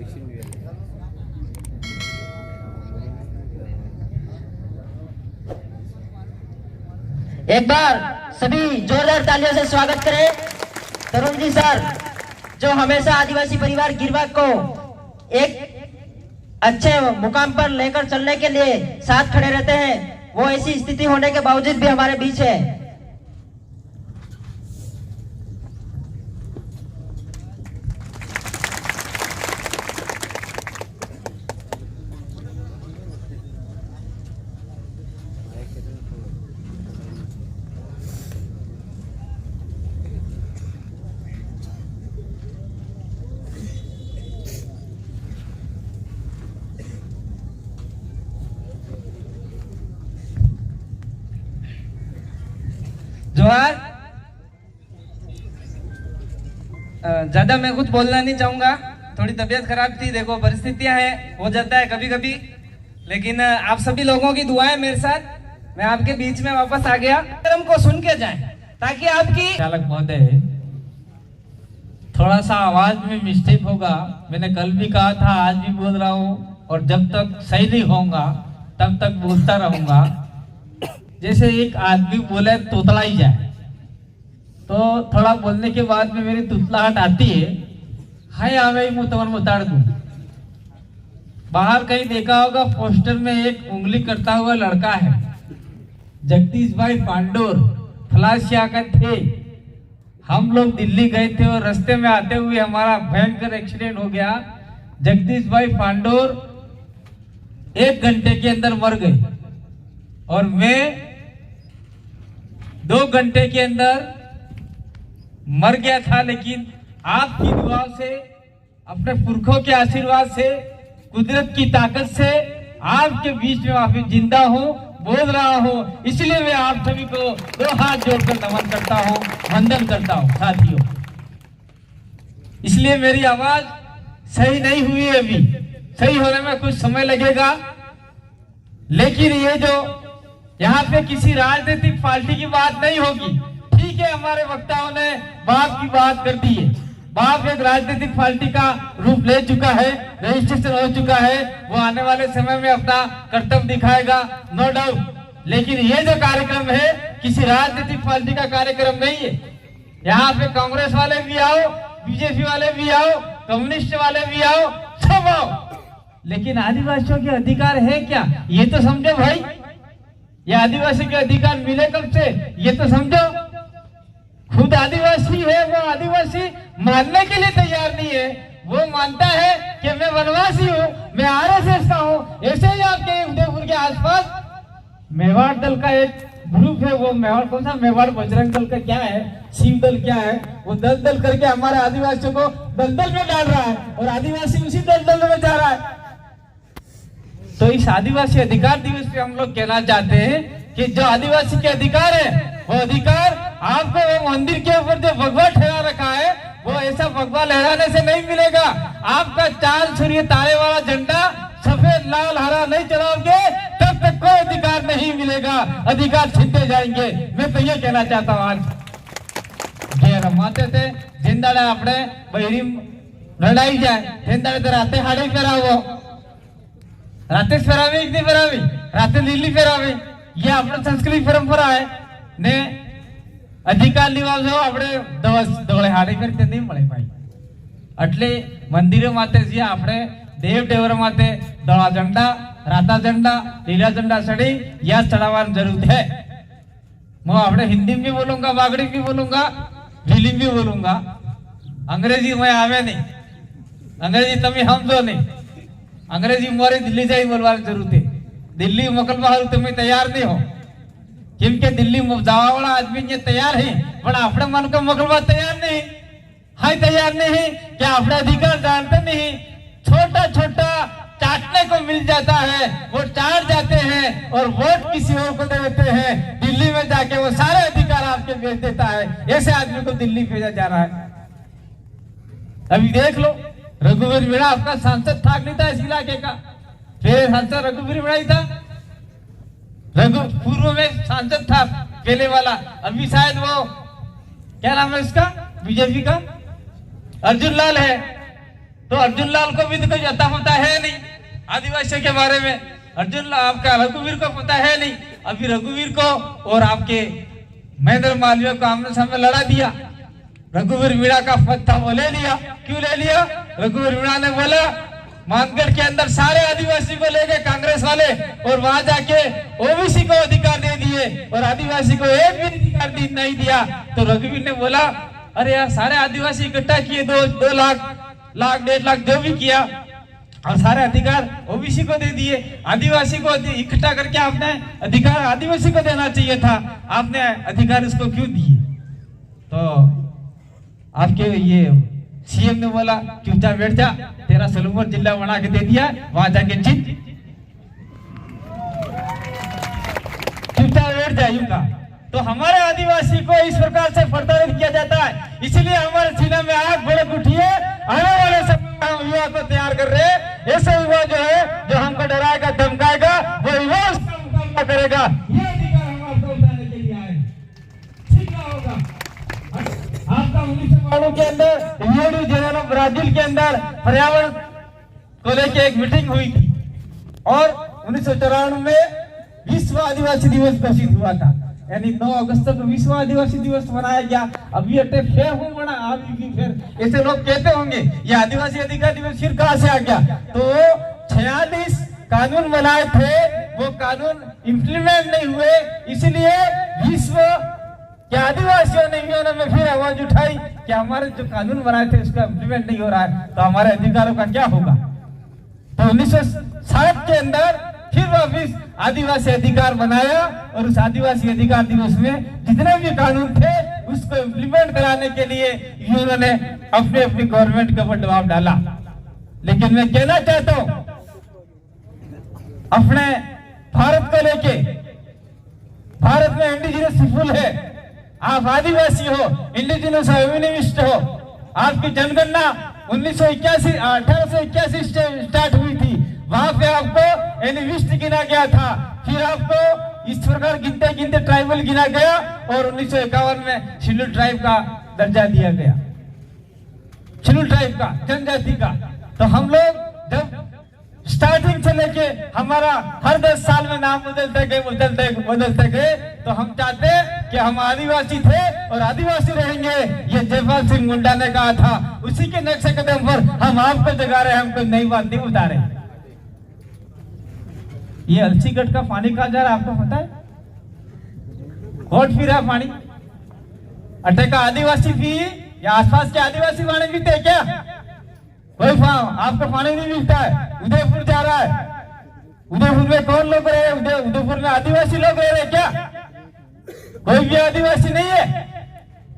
एक बार सभी जोरदार तालियों से स्वागत करें तरुण जी सर, जो हमेशा आदिवासी परिवार गिरवा को एक अच्छे मुकाम पर लेकर चलने के लिए साथ खड़े रहते हैं। वो ऐसी स्थिति होने के बावजूद भी हमारे बीच है। जोहार। ज्यादा मैं कुछ बोलना नहीं चाहूंगा, थोड़ी तबीयत खराब थी, देखो परिस्थितियां हैं, हो जाता है कभी कभी, लेकिन आप सभी लोगों की दुआएं मेरे साथ, मैं आपके बीच में वापस आ गया। कार्यक्रम को सुन के जाएं ताकि आपकी चालक महोदय, थोड़ा सा आवाज में मिस्टेक होगा, मैंने कल भी कहा था, आज भी बोल रहा हूँ, और जब तक सही नहीं होगा तब तक बोलता रहूंगा। जैसे एक आदमी बोले तोतला ही जाए, तो थोड़ा बोलने के बाद में मेरी तुतलाहट आती है, हाय आवे मुँह तमन मुताड़ दूं। बाहर कहीं देखा होगा, पोस्टर में एक उंगली करता हुआ लड़का है, जगदीश भाई पांडोर फलासिया का थे। हम लोग दिल्ली गए थे और रास्ते में आते हुए हमारा भयंकर एक्सीडेंट हो गया। जगदीश भाई पांडोर 1 घंटे के अंदर मर गए और मैं 2 घंटे के अंदर मर गया था। लेकिन आपकी दुआ से, अपने पुरखों के आशीर्वाद से, कुदरत की ताकत से आपके बीच में वापस जिंदा हूँ, बोल रहा हूँ। इसलिए मैं आप सभी को 2 हाथ जोड़कर नमन करता हूँ, वंदन करता हूँ साथियों। इसलिए मेरी आवाज सही नहीं हुई है, अभी सही होने में कुछ समय लगेगा। लेकिन ये जो यहाँ पे किसी राजनीतिक पार्टी की बात नहीं होगी, ठीक है, हमारे वक्ताओं ने बाप की बात कर दी है। बाप एक राजनीतिक पार्टी का रूप ले चुका है, रजिस्ट्रेशन हो चुका है, वो आने वाले समय में अपना कर्तव्य दिखाएगा, नो डाउट। लेकिन ये जो कार्यक्रम है किसी राजनीतिक पार्टी का कार्यक्रम नहीं है। यहाँ पे कांग्रेस वाले भी आओ, बीजेपी वाले भी आओ, कम्युनिस्ट वाले भी आओ, सब आओ, लेकिन आदिवासियों के अधिकार है क्या, ये तो समझो भाई। ये आदिवासी के अधिकार मिले कब से, ये तो समझो। खुद आदिवासी है, वो आदिवासी मानने के लिए तैयार नहीं है। वो मानता है कि मैं वनवासी हूँ, मैं आरएसएस का हूँ। ऐसे ही आपके उदयपुर के आसपास मेवाड़ दल का एक ग्रुप है, वो मेवाड़ कौन सा, मेवाड़ बजरंग दल का क्या है, शिव दल क्या है, वो दल करके हमारे आदिवासियों को दलदल में डाल रहा है और आदिवासी उसी दलदल में जा रहा है। तो इस आदिवासी अधिकार दिवस पे हम लोग कहना चाहते हैं कि जो आदिवासी के अधिकार है, वो अधिकार आपको वो मंदिर के ऊपर जो भगवा ठहरा रखा है, वो ऐसा भगवा लहराने से नहीं मिलेगा। आपका चांद सूर्य तारे वाला झंडा सफेद लाल हरा नहीं चढ़ाओगे तब तक कोई अधिकार नहीं मिलेगा, अधिकार छीनते जाएंगे। मैं तो ये कहना चाहता हूँ। आज रमाते थे जिंदाड़े अपने बहरी लड़ाई जाए, जिंदाड़े तो राते हाड़ी फेरावो, राते फेरावी, एक दिन फेरावी, राते लीली फेरावी, ये अपने संस्कृति परंपरा है ने अधिकार निभावજો આપણે દોડે હાડી કરી તે નહીં મળે ભાઈ। એટલે મંદિરો માતે જે આપણે દેવ દેવર માતે ધોળા ઝંડા, રાતા ઝંડા, લીલા ઝંડા ચડી या चढ़ावानी जरूरत है। मैं આપણે हिंदी में भी बोलूंगा, बागड़ी भी बोलूंगा, लीली भी बोलूंगा, अंग्रेजी में आवे नहीं, अंग्रेजी तभी समझो नहीं। अंग्रेजी मोरे दिल्ली जाई बोलवानी जरूरत है। दिल्ली मोकलवा तुम्हें तैयार नहीं हो, क्योंकि दिल्ली जावा वाला आदमी ये तैयार है, पर अपने मन को मोकलवा तैयार नहीं है, तैयार नहीं क्या अपने अधिकार जानते नहीं। छोटा छोटा चाटने को मिल जाता है, वो चाट जाते हैं और वोट किसी और को दे देते हैं। दिल्ली में जाके वो सारे अधिकार आपके बेच देता है। ऐसे आदमी को दिल्ली भेजा जा रहा है। अभी देख लो, रघुवीर मीणा आपका सांसद था नहीं था इस इलाके का, फिर सांसद रघुवीर मीणा ही था, पूर्व में सांसद था पहले वाला। अभी शायद वो क्या नाम है इसका, बीजेपी का अर्जुन लाल है। तो अर्जुन लाल को भी तो कुछ अता पता है नहीं आदिवासियों के बारे में। अर्जुन लाल आपका रघुवीर को पता है नहीं। अभी रघुवीर को और आपके महेंद्र मालवीय को आमने सामने लड़ा दिया। रघुवीर मीणा का पद था वो ले लिया। क्यों ले लिया? रघुवीर मीणा ने बोला मानगढ़ के अंदर सारे आदिवासी को ले गए कांग्रेस वाले और वहां जाके ओबीसी को अधिकार दे दिए और आदिवासी को एक भी अधिकार नहीं दिया। तो रघुवीर ने बोला अरे यार सारे आदिवासी इकट्ठा किए 2 लाख 1.5 लाख जो भी किया और सारे अधिकार ओबीसी को दे दिए। आदिवासी को इकट्ठा करके आपने अधिकार आदिवासी को देना चाहिए था, आपने अधिकार इसको क्यों दिए? तो आपके ये सीएम ने बोला चुपचाप बैठ जा, तेरा सलूमर जिला बना के दे दिया, वहां जाके जीत, चुपचाप बैठ जाइएगा। तो हमारे आदिवासी को इस प्रकार से प्रताड़ित किया जाता है, इसलिए हमारे सीने में आग भड़क उठी है। आने वाले समय में हम युवा को तैयार कर रहे हैं। ऐसे युवा जो है जो हमको डराएगा धमकाएगा वो युवा उसका मुकाबला करेगा। ये अधिकार हम आपको उठाने के लिए आए, ठीक ना होगा। आपका 1992 के अंदर रियो डी जेनेरो ब्राजील के अंदर पर्यावरण को लेकर एक मीटिंग हुई थी और 1994 में विश्व आदिवासी दिवस घोषित हुआ था, यानी 9 अगस्त को विश्व आदिवासी दिवस मनाया गया। अभी बना अभी फिर ऐसे लोग कहते होंगे ये आदिवासी अधिकार दिवस फिर कहां से आ गया? तो 46 कानून बनाए थे, वो कानून इम्प्लीमेंट नहीं हुए, इसलिए विश्व के आदिवासियों ने में फिर आवाज उठाई कि हमारे जो कानून बनाए थे उसका इम्प्लीमेंट नहीं हो रहा है, तो हमारे अधिकारों का क्या होगा? तो 1960 के अंदर फिर वापिस आदिवासी अधिकार बनाया और उस आदिवासी अधिकार दिवस में जितने भी कानून थे उसको इम्प्लीमेंट कराने के लिए उन्होंने अपने अपनी गवर्नमेंट के ऊपर दबाव डाला। लेकिन मैं कहना चाहता हूं अपने भारत को लेके, भारत में इंडिजिनस पीपुल है, आप आदिवासी हो, इंडिजिनस एविनिस्ट हो। आपकी जनगणना 1881 स्टार्ट हुई थी, वहां पे आपको एनिविस्ट गिना गया था, फिर आपको इस प्रकार गिनते गिनते ट्राइबल गिना गया और 1951 में शेड्यूल ट्राइब का दर्जा दिया गया, शेड्यूल ट्राइब का, जनजाति का। तो हम लोग जब स्टार्टिंग से लेके हमारा हर 10 साल में नाम बदलते गए, तो हम चाहते कि हम आदिवासी थे और आदिवासी रहेंगे। ये जयपाल सिंह मुंडा ने कहा था, उसी के नक्शे कदम पर हम आपको जगा रहे हैं, हम कोई नई बात नहीं बता रहे। ये अलसीगढ़ का पानी कहा जा रहा है, आपको पता है? घोट पी रहा पानी, अटे का आदिवासी पी या आसपास के आदिवासी पानी पीते क्या? कोई आपको पानी नहीं मिलता है। उदयपुर जा रहा है, उदयपुर में कौन लोग रहे? उदयपुर में आदिवासी लोग रह रहे क्या? कोई भी आदिवासी नहीं है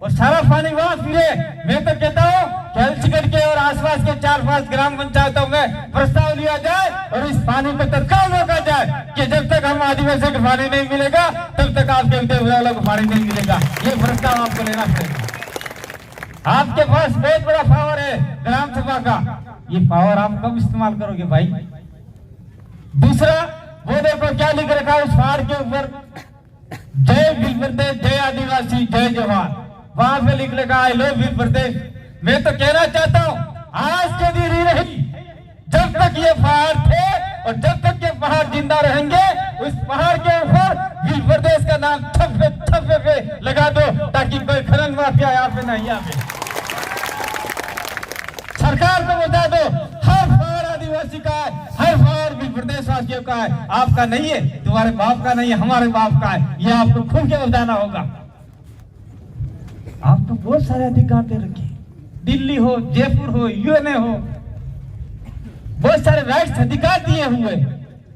और सारा पानी वहां फिरे। मैं तो कहता हूँ कि अलसीगढ़ के और आसपास के 4-5 ग्राम पंचायतों में प्रस्ताव लिया जाए और इस पानी को तत्काल रोका जाए कि जब तक हम आदिवासियों को पानी नहीं मिलेगा तब तक आपके उदयपुर वालों को पानी नहीं मिलेगा। ये प्रस्ताव आपको लेना पड़ेगा। आपके पास बहुत बड़ा पावर है ग्राम सभा का, ये पावर आप कब इस्तेमाल करोगे भाई? दूसरा, वो देखो क्या लिख रखा है उस पहाड़ के ऊपर, जय भील प्रदेश, जय आदिवासी, जय जवान। वहां पे लिख रखा है लो भील प्रदेश। मैं तो कहना चाहता हूँ आज के दिन ही रही, जब तक ये पहाड़ थे और जब तक ये पहाड़ जिंदा रहेंगे, उस पहाड़ के ऊपर भील प्रदेश का नाम थप्पे पे लगा दो ताकि कोई खनन माफिया यहाँ पे नहीं आवे। सरकार को बता दो हर पहाड़ आदिवासी का है, हर पहाड़ भील प्रदेश वासियों का है, आपका नहीं है, तुम्हारे बाप का नहीं है, हमारे बाप का है। ये आपको खुल के बताना होगा। आप तो बहुत सारे अधिकार दे रखे, दिल्ली हो, जयपुर हो, यूएनए हो, बहुत सारे राइट्स अधिकार दिए हुए,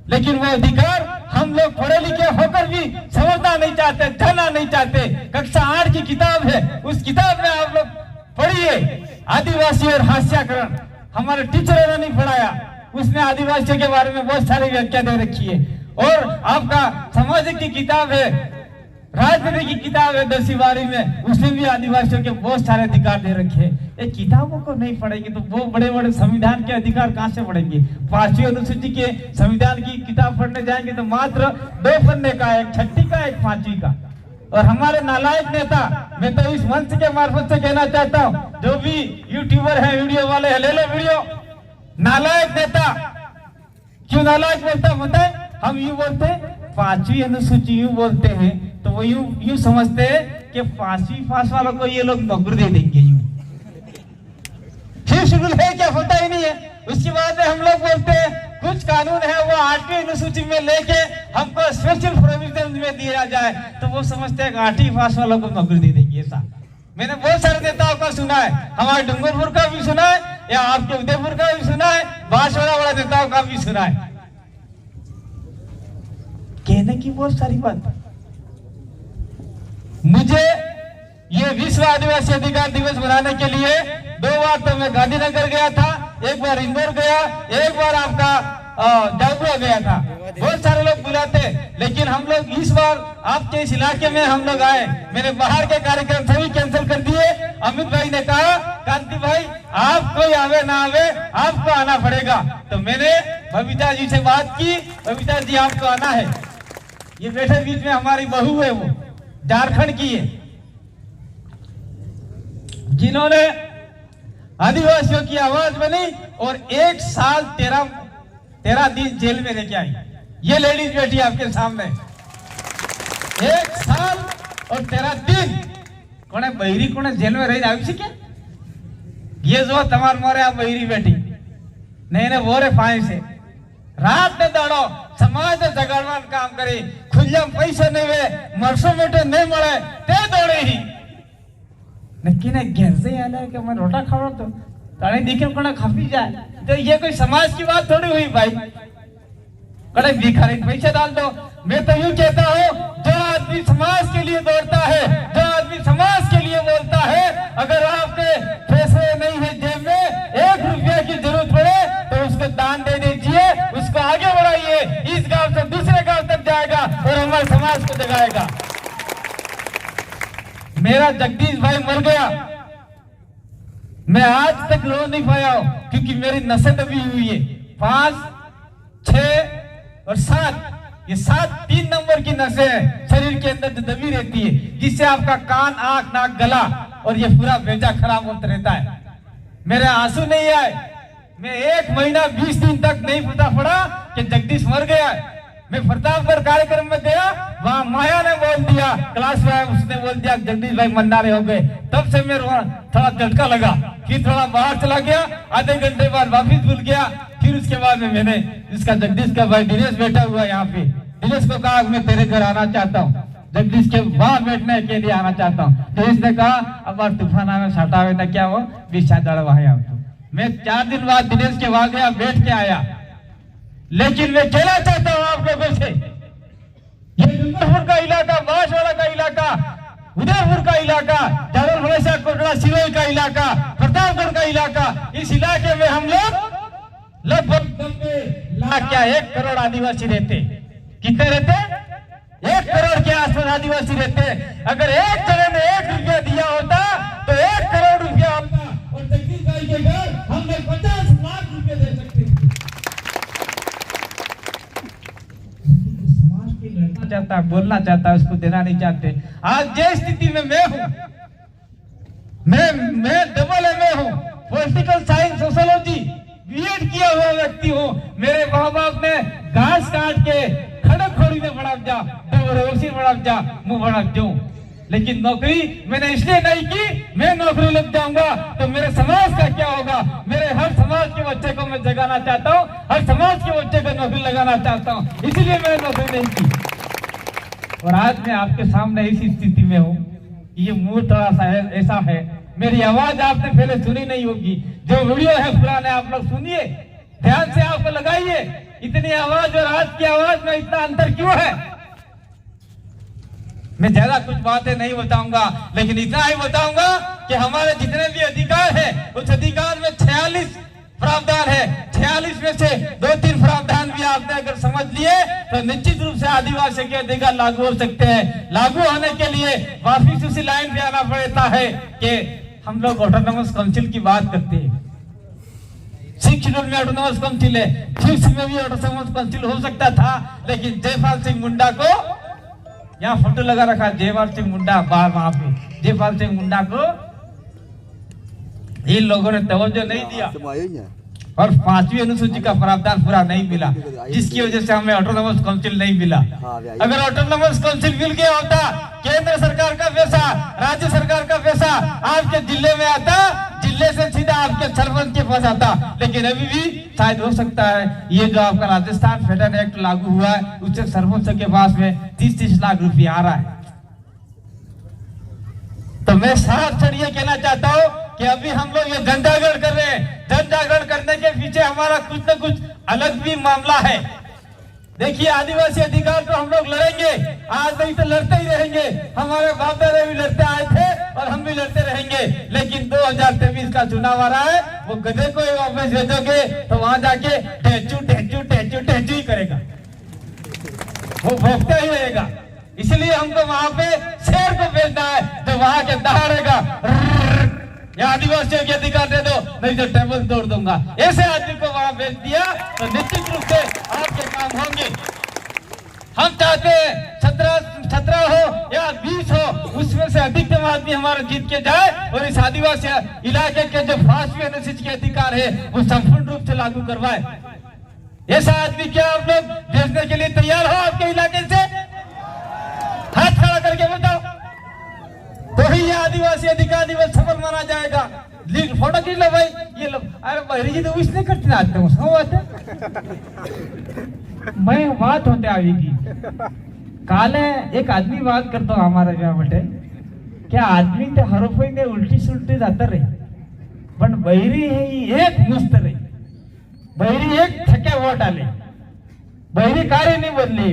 लेकिन वो अधिकार हम लोग पढ़े लिखे होकर भी समझना नहीं चाहते, जानना नहीं चाहते। कक्षा 8 की किताब है, उस किताब में आप लोग पढ़िए आदिवासी और हास्याकरण, हमारे टीचरों ने नहीं पढ़ाया, उसने आदिवासियों के बारे में बहुत सारी व्याख्या दे रखी है। और आपका सामाजिक की किताब है, राजनीति की किताब है 10वीं 12वीं में, उसमें भी आदिवासियों के बहुत सारे अधिकार दे रखे हैं। ये किताबों को नहीं पढ़ेंगे तो वो बड़े बड़े संविधान के अधिकार कहां से पढ़ेंगे? 5वीं अनुसूची के संविधान की किताब पढ़ने जाएंगे तो मात्र 2 पन्ने का, एक 6ठी का, एक 5वीं का। और हमारे नालायक नेता, मैं तो इस मंच के मार्फत से कहना चाहता हूँ, जो भी यूट्यूबर है, वीडियो वाले है, ले लो वीडियो, नालायक नेता। क्यों नालायक बोलता पता है? हम यूं बोलते 5वीं अनुसूची यूं बोलते हैं तो वो यूं समझते हैं कि 5वीं पास वालों को ये लोग नौकरी दे देंगे। यूं फिर शेड्यूल है क्या होता ही नहीं है। उसके बाद हम लोग बोलते हैं कुछ कानून है वो 8वीं अनुसूची में लेके हमको स्पेशल प्रोविजन में दिया जाए, तो वो समझते हैं 8वीं पास वालों को नौकरी दे देंगे। ऐसा मैंने बहुत सारे नेताओं का सुना है, हमारे डूंगरपुर का भी सुना है, या आपके उदयपुर का भी सुना है, बांसवाड़ा वाला नेताओं का भी सुना है। कहने की बहुत सारी बात। मुझे ये विश्व आदिवासी अधिकार दिवस मनाने के लिए 2 बार तो मैं गांधीनगर गया था, एक बार इंदौर गया, एक बार आपका जागुआ गया था। बहुत सारे लोग बुलाते, लेकिन हम लोग इस बार आपके इस इलाके में हम लोग आए। मैंने बाहर के कार्यक्रम सभी कैंसिल कर दिए। अमित भाई ने कहा कांति भाई आप कोई आवे ना आवे आपको आना पड़ेगा। तो मैंने बबीता जी से बात की, बबीता जी आपको आना है। ये बैठे बीच में हमारी बहू है, वो झारखंड की है, जिन्होंने आदिवासियों की आवाज बनी और 1 साल 13 दिन जेल में लेके आई। ये लेडीज बैठी आपके सामने, 1 साल और 13 दिन कोने बहिरी कोने जेल में रही આવી છે? ये जो तमार मोरे आ बहिरी बैठी नहीं ने वो रे फाई से रात ने दाड़ो समाज ने जगाड़वान काम करे, खुल्लम पैसे नहीं वे मरसों मेटे नहीं मळे ते दौड़े ही नक्की ने घर से आला कि मैं रोटा खावा तो ताने दिखे कोना खापी जाए। तो ये कोई समाज की बात थोड़ी हुई भाई, कड़े भिखारी पैसे डाल दो। मैं तो यूं कहता हूँ जो आदमी समाज के लिए दौड़ता है, जो आदमी समाज के लिए बोलता है, अगर आपके पैसे नहीं है जेब में 1 रुपया की जरूरत पड़े तो उसको दान दे दीजिए, उसको आगे बढ़ाइए। इस गांव से दूसरे गांव तक जाएगा और हमारे समाज को जगाएगा। मेरा जगदीश भाई मर गया, मैं आज तक रो नहीं पाया क्योंकि मेरी नसें दबी हुई है। 5, 6 और 7, ये 3 नंबर की नसें हैं शरीर के अंदर जो दबी रहती है, जिससे आपका कान, आंख, नाक, गला और ये पूरा भेजा खराब होता रहता है। मेरे आंसू नहीं आए, मैं 1 महीना 20 दिन तक नहीं पता पड़ा कि जगदीश मर गया है। मैं प्रतापगढ़ कार्यक्रम में गया, वहां माया ने बोल दिया, क्लास में उसने बोल दिया जगदीश भाई मरने हो गए। तब से मेरे थोड़ा झटका लगा, फिर थोड़ा बाहर चला गया, आधे घंटे बाद वापिस भूल गया। फिर उसके बाद में मैंने इसका जगदीश का भाई दिनेश बैठा हुआ यहाँ पे, दिनेश को कहा मैं तेरे घर आना चाहता हूँ, जगदीश के वहां बैठने के लिए आना चाहता हूँ। दिनेश ने कहा अब बार तूफान आवे सटावे ना क्या हो 20 वहां। मैं 4 दिन बाद दिनेश के वहां गया, बैठ के आया। लेकिन मैं कहना चाहता हूं आप लोगों से, ये डूंगरपुर का इलाका, बांसवाड़ा का इलाका, उदयपुर का इलाका, जालौर हमेशा कोटड़ा सिरोही का इलाका, प्रतापगढ़ का इलाका, इस इलाके में हम लोग लगभग 90 लाख क्या 1 करोड़ आदिवासी रहते। कितने रहते? 1 करोड़ के आसपास आदिवासी रहते। अगर एक जने ने 1 रुपया दिया होता तो 1 करोड़ रुपया होता और जगदीश भाई के घर हमने 50 लाख रुपए दे सकते थे। लड़ना चाहता है, बोलना चाहता है, उसको देना नहीं चाहते। आज जिस स्थिति में मैं हूं, मैं डबल एमए हूं, पॉलिटिकल साइंस सोशियोलॉजी बीएड किया हुआ व्यक्ति हूं। मेरे माँ बाप ने घास काट के खड़क खोड़ी में बढ़ा जा, डबरोसी बढ़ा जा, मुंह बढ़ा जाऊं, लेकिन नौकरी मैंने इसलिए नहीं की, मैं नौकरी लग जाऊंगा तो मेरे समाज का क्या होगा। मेरे हर समाज के बच्चे को मैं जगाना चाहता हूँ, हर समाज के बच्चे को नौकरी लगाना चाहता हूँ, इसलिए मैंने नौकरी नहीं की। और आज मैं आपके सामने इसी स्थिति में हूँ। ये मूड थोड़ा सा ऐसा है, मेरी आवाज आपने पहले सुनी नहीं होगी, जो वीडियो है पुराने आप लोग सुनिए, ध्यान से आपको लगाइए। इतनी आवाज और आज की आवाज में इतना अंतर क्यों है? मैं ज्यादा कुछ बातें नहीं बताऊंगा, लेकिन इतना ही बताऊंगा कि हमारे जितने भी अधिकार है उस अधिकार में 46 प्रावधान है। 46 में से 2-3 प्रावधान भी आपने अगर समझ लिए तो निश्चित रूप से आदिवासी के अधिकार लागू हो सकते हैं। लागू होने के लिए वापिस उसी लाइन पे आना पड़ता है कि हम लोग ऑटोनोमस काउंसिल की बात करते हैं। 6 शेड्यूल में ऑटोनोमस काउंसिल है, 6 में भी ऑटोनोमस काउंसिल हो सकता था, लेकिन जयपाल सिंह मुंडा को यहाँ फोटो लगा रखा, जयपाल सिंह मुंडा बाहर वहां पे, जयपाल सिंह मुंडा को इन लोगों ने तवज्जो नहीं दिया। और 5वीं अनुसूची का प्रावधान पूरा नहीं मिला, जिसकी वजह से हमें ऑटोनोमस काउंसिल नहीं मिला। अगर ऑटोनोमस काउंसिल मिल गया होता, केंद्र सरकार का पैसा, राज्य सरकार का पैसा आपके जिले में आता, जिले से सीधा आपके सरपंच के पास आता। लेकिन अभी भी शायद हो सकता है ये जो आपका राजस्थान फेडरल एक्ट लागू हुआ है, उससे सरपंच के पास में 30-30 लाख रुपया आ रहा है। तो मैं साफ ये कहना चाहता हूँ कि अभी हम लोग ये जन जागरण कर रहे हैं, जन जागरण करने के पीछे हमारा कुछ न कुछ अलग भी मामला है। देखिए, आदिवासी अधिकार तो हम लोग लड़ेंगे, आज नहीं तो लड़ते ही रहेंगे। हमारे बाप दादा भी लड़ते आए थे और हम भी लड़ते रहेंगे। लेकिन 2023 का चुनाव आ रहा है, वो गधे को वापस भेजोगे तो वहां जाके टेचू टेचू टेचू टेचू ही करेगा, वो भोगता ही रहेगा। इसलिए हमको वहां पे शेर को भेजना है जो वहां के दहाड़ेगा, या आदिवासियों के अधिकार दे दो नहीं तो टेबल तोड़ दूंगा। ऐसे आदमी को वहां भेज दिया तो निश्चित रूप से आपके काम होंगे। हम चाहते हैं 17 हो या 20 हो, उसमें से अधिकतम आदमी हमारा जीत के जाए और इस आदिवासी इलाके के जो 5वीं अनुसूची के अधिकार है वो संपूर्ण रूप से लागू करवाए। ऐसा आदमी क्या आप लोग भेजने के लिए तैयार हो आपके इलाके से? हाथ खड़ा करके बताओ, तो ही ये आदिवासी अधिकार दिवस सफल माना जाएगा। फोटो खींच लो भाई, ये लो। अरे बहरी जी तो विश नहीं करते ना, आते मैं बात होते आवेगी। काले एक आदमी बात करता हूँ हमारा क्या बटे, क्या आदमी ते हर कोई ने उल्टी सुलटी जाता रहे, पण बहरी है एक मस्त रहे, बहरी एक थके वोट आले, बहरी कार्य नहीं बदले।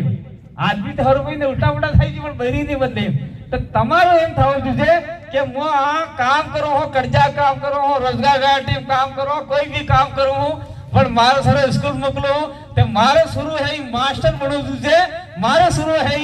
आदमी तो हर कोई ने उल्टा उल्टा थाई पण बहरी नहीं बदले। तो તમારું એમ થવું જોઈએ કે હું આ કામ કરું હું, કરજા કામ કરું હું, રોજગાર ગારંટી કામ કરું, કોઈ भी काम કરું હું, પણ મારો સર સ્કૂલ મોકલું તે મારો શરૂ હે માસ્ટર બનવું જોઈએ, મારો શરૂ હે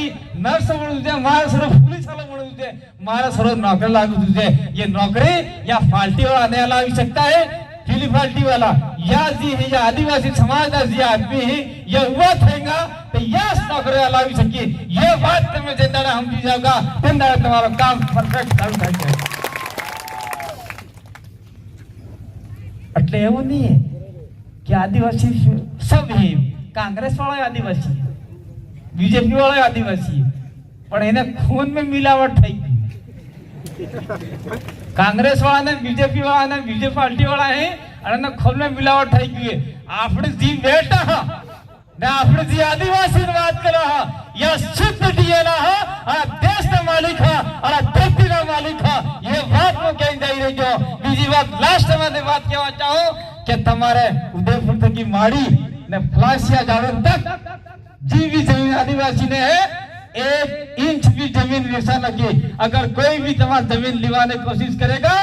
નર્સ બનવું જોઈએ, મારો શરૂ પોલીસ વાળો બનવું જોઈએ, મારો શરૂ નौकरी लागू જોઈએ। ये नौकरी या फाल्टी वाला नहीं ला सकता है, फिलिपाल्टी वाला या जी है या आदिवासी समाज का जी आदमी है ये हुआ थेगा तो यस नौकरी ला सकी। ये बात तुम्हें जिंदा हम भी जाओगा जिंदा तुम्हारा काम परफेक्ट चालू થાય એટલે એવું नहीं है कि आदिवासी सब है, कांग्रेस वाला आदिवासी है, बीजेपी वाला आदिवासी है, पर इन्हें खून में मिलावट થઈ गई। कांग्रेस वाला ने बीजेपी वाला ने बीजेपी पार्टी वाला है અને खून में मिलावट થઈ ગઈ है। આપણે जी બેટા હા ને આપણે जी आदिवासी ની વાત કરો હા या शुद्ध डीएला हा आ देश का मालिक हा और धरती का मालिक हा। ये बात को कह रही जो बीजी बात लास्ट में बात कहना चाहूं कि तुम्हारे उदयपुर तक की माड़ी ने फ्लासिया जाड़न तक जी भी जमीन आदिवासी ने है, 1 इंच भी जमीन वैसा लगी। अगर कोई भी तुम्हारी जमीन लिवाने की कोशिश करेगा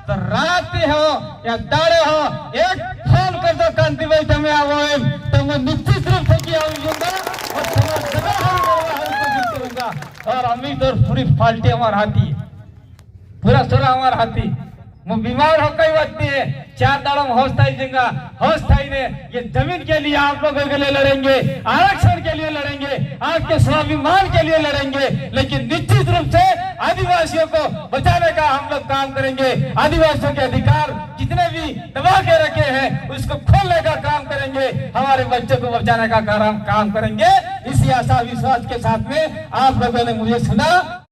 तो रात हो या दाड़े हो एक फोन कर दो कांति भाई तुम्हें आओ तो मैं निश्चित रूप से किया आऊंगा और और अमित और पूरी पार्टी हमारे हाथी, पूरा सोरा हमारे हाथी। वो बीमार हो कई वक्त है 4 दाड़ों में होश थाई देगा, होश थाई ने ये जमीन के लिए आप लोगों के लिए लड़ेंगे, आरक्षण के लिए लड़ेंगे, आपके स्वाभिमान के लिए लड़ेंगे। लेकिन निश्चित रूप से आदिवासियों को बचाने का हम लोग काम करेंगे। आदिवासियों के अधिकार जितने भी दबा के रखे हैं उसको खोलने का काम करेंगे, हमारे बच्चों को बचाने का काम करेंगे। इसी आशा विश्वास के साथ में आप लोगों ने मुझे सुना।